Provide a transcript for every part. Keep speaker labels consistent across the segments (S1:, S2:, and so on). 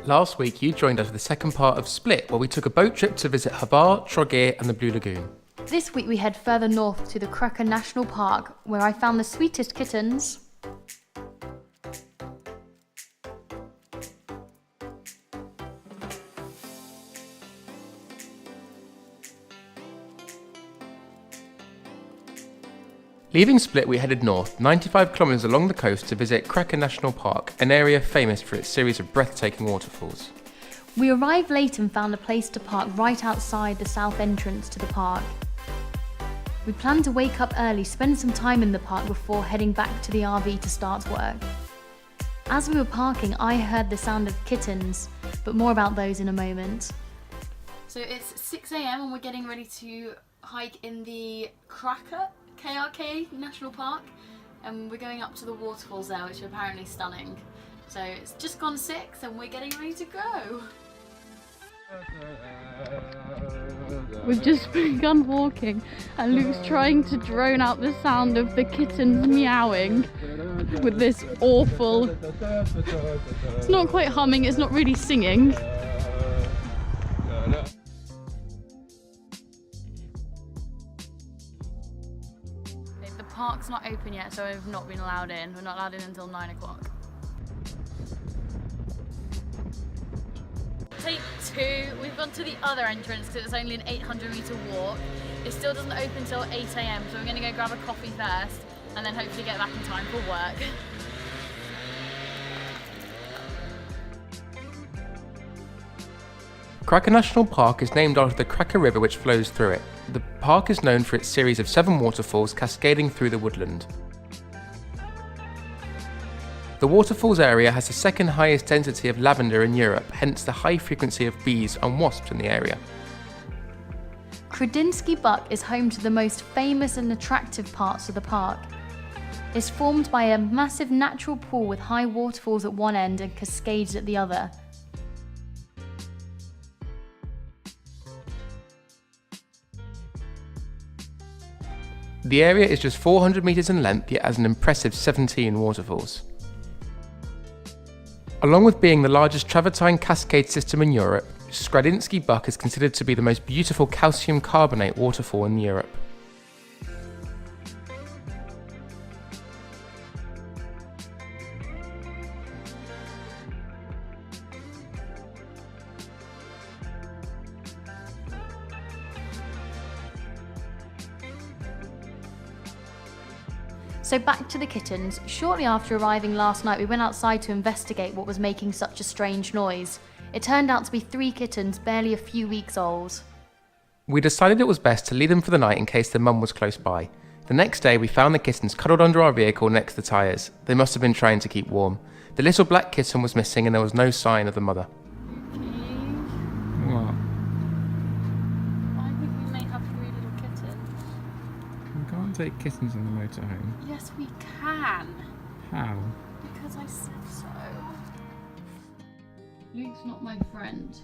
S1: Last week you joined us for the second part of Split, where we took a boat trip to visit Hvar, Trogir and the Blue Lagoon.
S2: This week we head further north to the Krka National Park, where I found the sweetest kittens.
S1: Leaving Split, we headed north, 95 kilometres along the coast to visit Krka National Park, an area famous for its series of breathtaking waterfalls.
S2: We arrived late and found a place to park right outside the south entrance to the park. We planned to wake up early, spend some time in the park before heading back to the RV to start work. As we were parking, I heard the sound of kittens, but more about those in a moment.
S3: So it's 6 a.m. and we're getting ready to hike in the Krka National Park, and we're going up to the waterfalls there, which are apparently stunning. So it's just gone 6 and we're getting ready to go.
S4: We've just begun walking and Luke's trying to drone out the sound of the kittens meowing with this awful... It's not quite humming, it's not really singing.
S3: The park's not open yet, so we've not been allowed in. We're not allowed in until 9 o'clock. Take 2, we've gone to the other entrance because it's only an 800-metre walk. It still doesn't open until 8 a.m, so we're going to go grab a coffee first and then hopefully get back in time for work.
S1: Krka National Park is named after the Krka River which flows through it. The park is known for its series of 7 waterfalls cascading through the woodland. The waterfalls area has the second highest density of lavender in Europe, hence the high frequency of bees and wasps in the area.
S2: Kredinsky Buck is home to the most famous and attractive parts of the park. It's formed by a massive natural pool with high waterfalls at one end and cascades at the other.
S1: The area is just 400 metres in length, yet has an impressive 17 waterfalls. Along with being the largest travertine cascade system in Europe, Kredinsky Buck is considered to be the most beautiful calcium carbonate waterfall in Europe.
S2: So back to the kittens. Shortly after arriving last night, we went outside to investigate what was making such a strange noise. It turned out to be 3 kittens, barely a few weeks old.
S1: We decided it was best to leave them for the night in case their mum was close by. The next day we found the kittens cuddled under our vehicle next to the tyres. They must have been trying to keep warm. The little black kitten was missing and there was no sign of the mother. What?
S3: I think we may have 3 little kittens.
S1: We can't take kittens on the motorhome.
S3: Yes, we can.
S1: How?
S3: Because I said so.
S4: Luke's not my friend.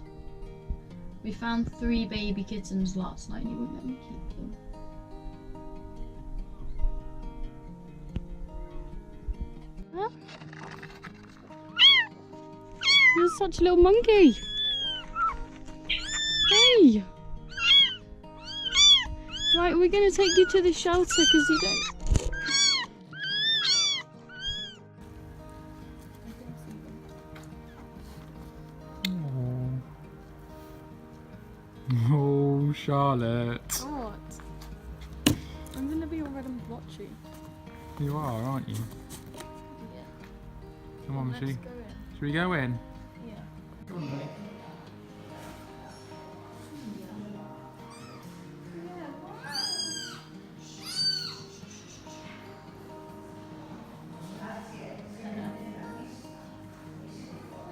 S4: We found 3 baby kittens last night and he wouldn't let me keep them. Huh? You're such a little monkey. Hey! Right, we're going to take you to the shelter because you don't...
S1: Oh, Charlotte.
S3: What? I'm going to be all red and blotchy.
S1: You are, aren't you?
S3: Yeah.
S1: Come on,
S3: Let's go in.
S1: Should we go in?
S3: Yeah.
S1: Come on, mate.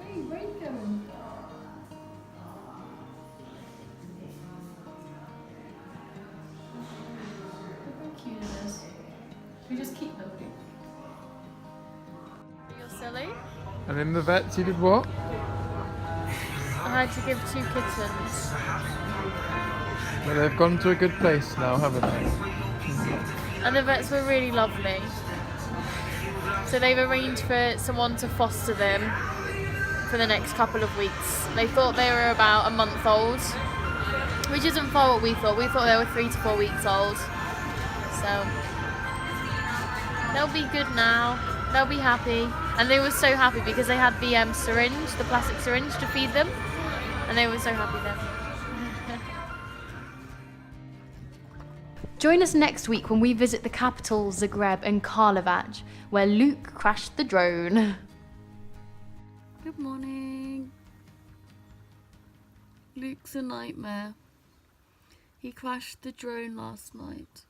S4: Hey, where are you going?
S3: We just keep them. You're silly.
S1: And in the vets you did what?
S3: I had to give 2 kittens.
S1: Well, they've gone to a good place now, haven't they?
S3: And the vets were really lovely. So they've arranged for someone to foster them for the next couple of weeks. They thought they were about a month old, which isn't far what we thought. We thought they were 3 to 4 weeks old. So they'll be good now. They'll be happy. And they were so happy because they had the syringe, the plastic syringe to feed them. And they were so happy then.
S2: Join us next week when we visit the capitals Zagreb and Karlovac, where Luke crashed the drone.
S4: Good morning. Luke's a nightmare. He crashed the drone last night.